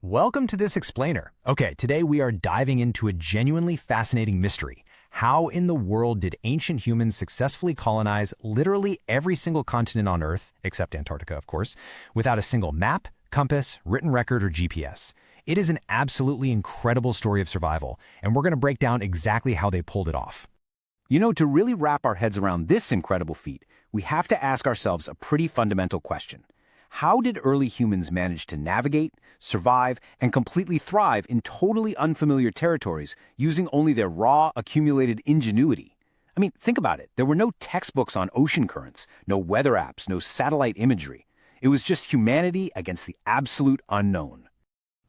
Welcome to this explainer. Okay, today we are diving into a genuinely fascinating mystery. How in the world did ancient humans successfully colonize literally every single continent on Earth, except Antarctica, of course, without a single map, compass, written record, or GPS? It is an absolutely incredible story of survival, and we're going to break down exactly how they pulled it off. To really wrap our heads around this incredible feat, we have to ask ourselves a pretty fundamental question. How did early humans manage to navigate, survive, and completely thrive in totally unfamiliar territories using only their raw, accumulated ingenuity? I mean, think about it. There were no textbooks on ocean currents, no weather apps, no satellite imagery. It was just humanity against the absolute unknown.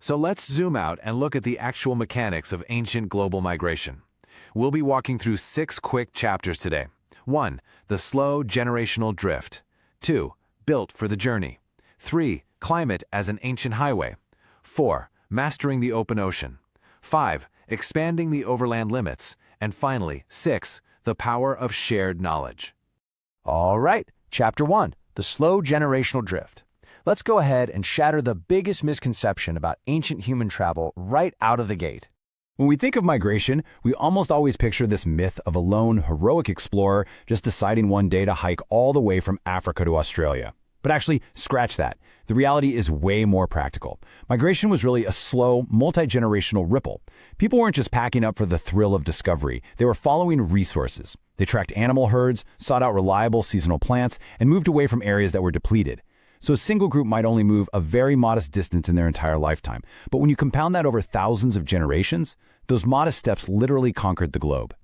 So let's zoom out and look at the actual mechanics of ancient global migration. We'll be walking through 6 quick chapters today. 1. The slow generational drift. 2. Built for the journey. 3. Climate as an ancient highway. 4. Mastering the open ocean. 5. Expanding the overland limits. And finally, 6. The power of shared knowledge. All right, Chapter 1, the slow generational drift. Let's go ahead and shatter the biggest misconception about ancient human travel right out of the gate. When we think of migration, we almost always picture this myth of a lone, heroic explorer just deciding one day to hike all the way from Africa to Australia. But actually, scratch that. The reality is way more practical. Migration was really a slow, multi-generational ripple. People weren't just packing up for the thrill of discovery. They were following resources. They tracked animal herds, sought out reliable seasonal plants, and moved away from areas that were depleted. So a single group might only move a very modest distance in their entire lifetime. But when you compound that over thousands of generations, those modest steps literally conquered the globe.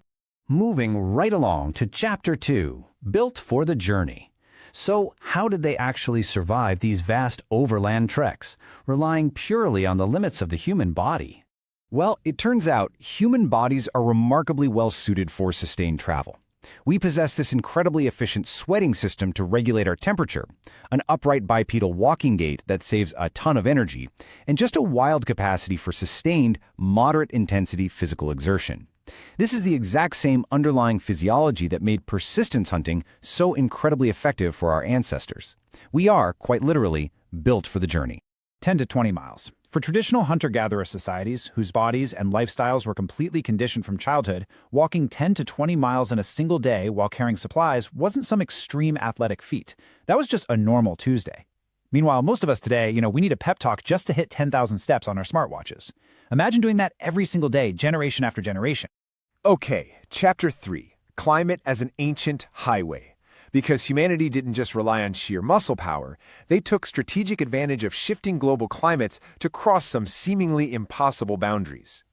Moving right along to Chapter 2, Built for the Journey. So how did they actually survive these vast overland treks, relying purely on the limits of the human body? Well, it turns out human bodies are remarkably well suited for sustained travel. We possess this incredibly efficient sweating system to regulate our temperature, an upright bipedal walking gait that saves a ton of energy, and just a wild capacity for sustained, moderate-intensity physical exertion. This is the exact same underlying physiology that made persistence hunting so incredibly effective for our ancestors. We are, quite literally, built for the journey. 10 to 20 miles. For traditional hunter-gatherer societies, whose bodies and lifestyles were completely conditioned from childhood, walking 10 to 20 miles in a single day while carrying supplies wasn't some extreme athletic feat. That was just a normal Tuesday. Meanwhile, most of us today, we need a pep talk just to hit 10,000 steps on our smartwatches. Imagine doing that every single day, generation after generation. Okay, Chapter 3, Climate as an Ancient Highway. Because humanity didn't just rely on sheer muscle power, they took strategic advantage of shifting global climates to cross some seemingly impossible boundaries.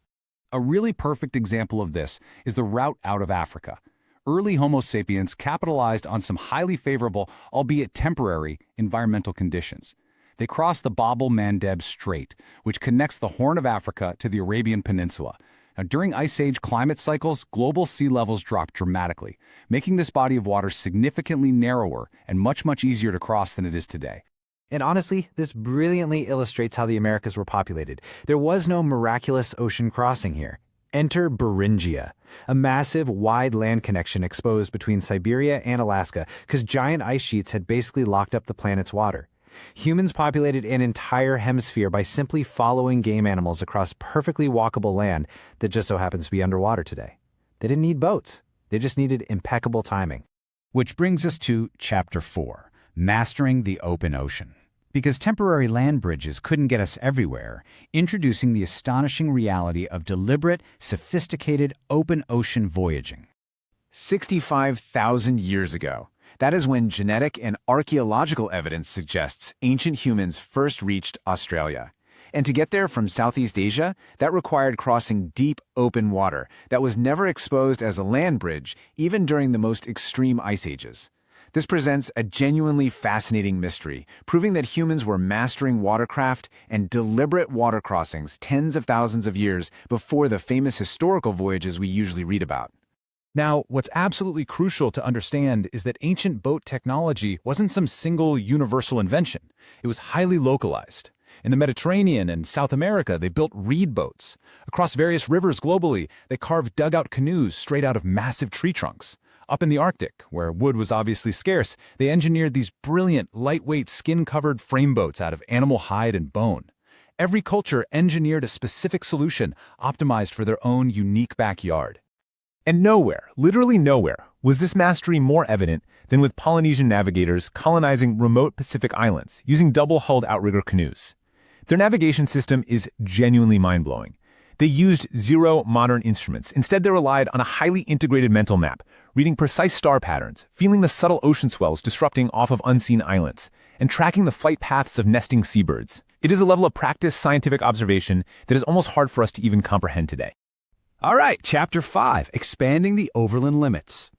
A really perfect example of this is the route out of Africa. Early Homo sapiens capitalized on some highly favorable, albeit temporary, environmental conditions. They crossed the Bab el-Mandeb Strait, which connects the Horn of Africa to the Arabian Peninsula. Now, during Ice Age climate cycles, global sea levels dropped dramatically, making this body of water significantly narrower and much easier to cross than it is today. And honestly, this brilliantly illustrates how the Americas were populated. There was no miraculous ocean crossing here. Enter Beringia, a massive, wide land connection exposed between Siberia and Alaska because giant ice sheets had basically locked up the planet's water. Humans populated an entire hemisphere by simply following game animals across perfectly walkable land that just so happens to be underwater today. They didn't need boats. They just needed impeccable timing. Which brings us to Chapter 4, Mastering the Open Ocean. Because temporary land bridges couldn't get us everywhere, introducing the astonishing reality of deliberate, sophisticated open ocean voyaging. 65,000 years ago. That is when genetic and archaeological evidence suggests ancient humans first reached Australia. And to get there from Southeast Asia, that required crossing deep, open water that was never exposed as a land bridge, even during the most extreme ice ages. This presents a genuinely fascinating mystery, proving that humans were mastering watercraft and deliberate water crossings tens of thousands of years before the famous historical voyages we usually read about. Now, what's absolutely crucial to understand is that ancient boat technology wasn't some single universal invention. It was highly localized. In the Mediterranean and South America, they built reed boats. Across various rivers globally, they carved dugout canoes straight out of massive tree trunks. Up in the Arctic, where wood was obviously scarce, they engineered these brilliant, lightweight, skin-covered frame boats out of animal hide and bone. Every culture engineered a specific solution, optimized for their own unique backyard. And nowhere, literally nowhere, was this mastery more evident than with Polynesian navigators colonizing remote Pacific islands using double-hulled outrigger canoes. Their navigation system is genuinely mind-blowing. They used zero modern instruments. Instead, they relied on a highly integrated mental map, reading precise star patterns, feeling the subtle ocean swells disrupting off of unseen islands, and tracking the flight paths of nesting seabirds. It is a level of practiced scientific observation that is almost hard for us to even comprehend today. All right, Chapter 5, Expanding the Overland Limits.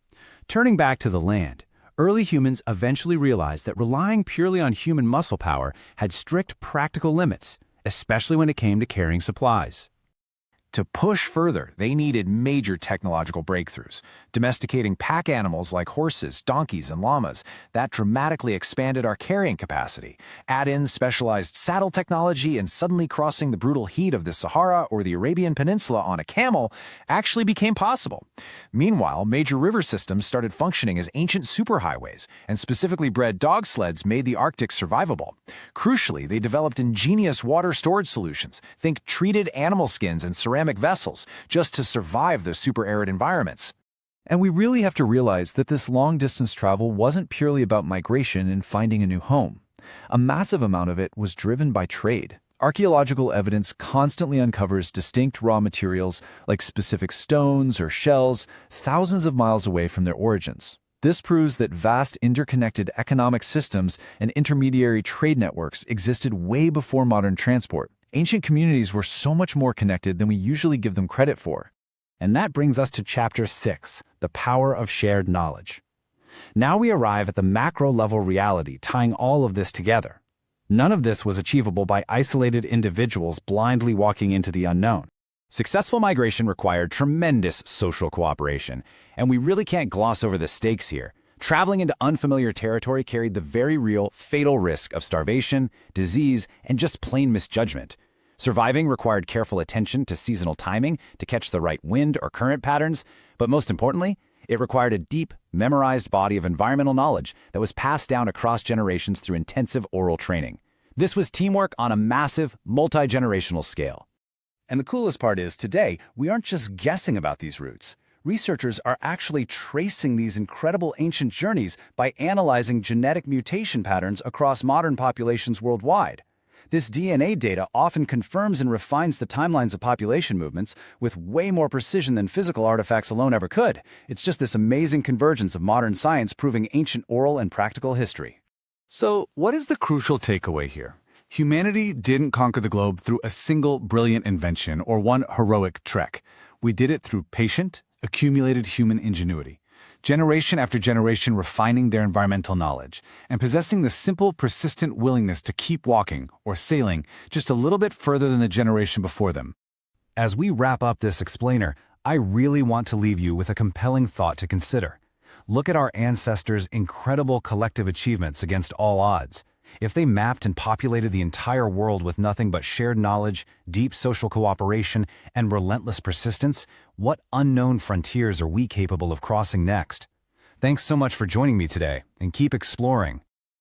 Turning back to the land, early humans eventually realized that relying purely on human muscle power had strict practical limits, especially when it came to carrying supplies. To push further, they needed major technological breakthroughs, domesticating pack animals like horses, donkeys, and llamas. That dramatically expanded our carrying capacity. Add in specialized saddle technology, and suddenly crossing the brutal heat of the Sahara or the Arabian Peninsula on a camel actually became possible. Meanwhile, major river systems started functioning as ancient superhighways, and specifically bred dog sleds made the Arctic survivable. Crucially, they developed ingenious water storage solutions. Think treated animal skins and ceramic vessels, just to survive those super arid environments. And we really have to realize that this long-distance travel wasn't purely about migration and finding a new home. A massive amount of it was driven by trade. Archaeological evidence constantly uncovers distinct raw materials like specific stones or shells thousands of miles away from their origins. This proves that vast interconnected economic systems and intermediary trade networks existed way before modern transport. Ancient communities were so much more connected than we usually give them credit for. And that brings us to Chapter 6, The Power of Shared Knowledge. Now we arrive at the macro-level reality tying all of this together. None of this was achievable by isolated individuals blindly walking into the unknown. Successful migration required tremendous social cooperation, and we really can't gloss over the stakes here. Traveling into unfamiliar territory carried the very real, fatal risk of starvation, disease, and just plain misjudgment. Surviving required careful attention to seasonal timing to catch the right wind or current patterns, but most importantly, it required a deep, memorized body of environmental knowledge that was passed down across generations through intensive oral training. This was teamwork on a massive, multi-generational scale. And the coolest part is, today, we aren't just guessing about these routes. Researchers are actually tracing these incredible ancient journeys by analyzing genetic mutation patterns across modern populations worldwide. This DNA data often confirms and refines the timelines of population movements with way more precision than physical artifacts alone ever could. It's just this amazing convergence of modern science proving ancient oral and practical history. So, what is the crucial takeaway here? Humanity didn't conquer the globe through a single brilliant invention or one heroic trek. We did it through patient, accumulated human ingenuity, generation after generation refining their environmental knowledge, and possessing the simple, persistent willingness to keep walking or sailing just a little bit further than the generation before them. As we wrap up this explainer, I really want to leave you with a compelling thought to consider. Look at our ancestors' incredible collective achievements against all odds. If they mapped and populated the entire world with nothing but shared knowledge, deep social cooperation, and relentless persistence, what unknown frontiers are we capable of crossing next? Thanks so much for joining me today, and keep exploring.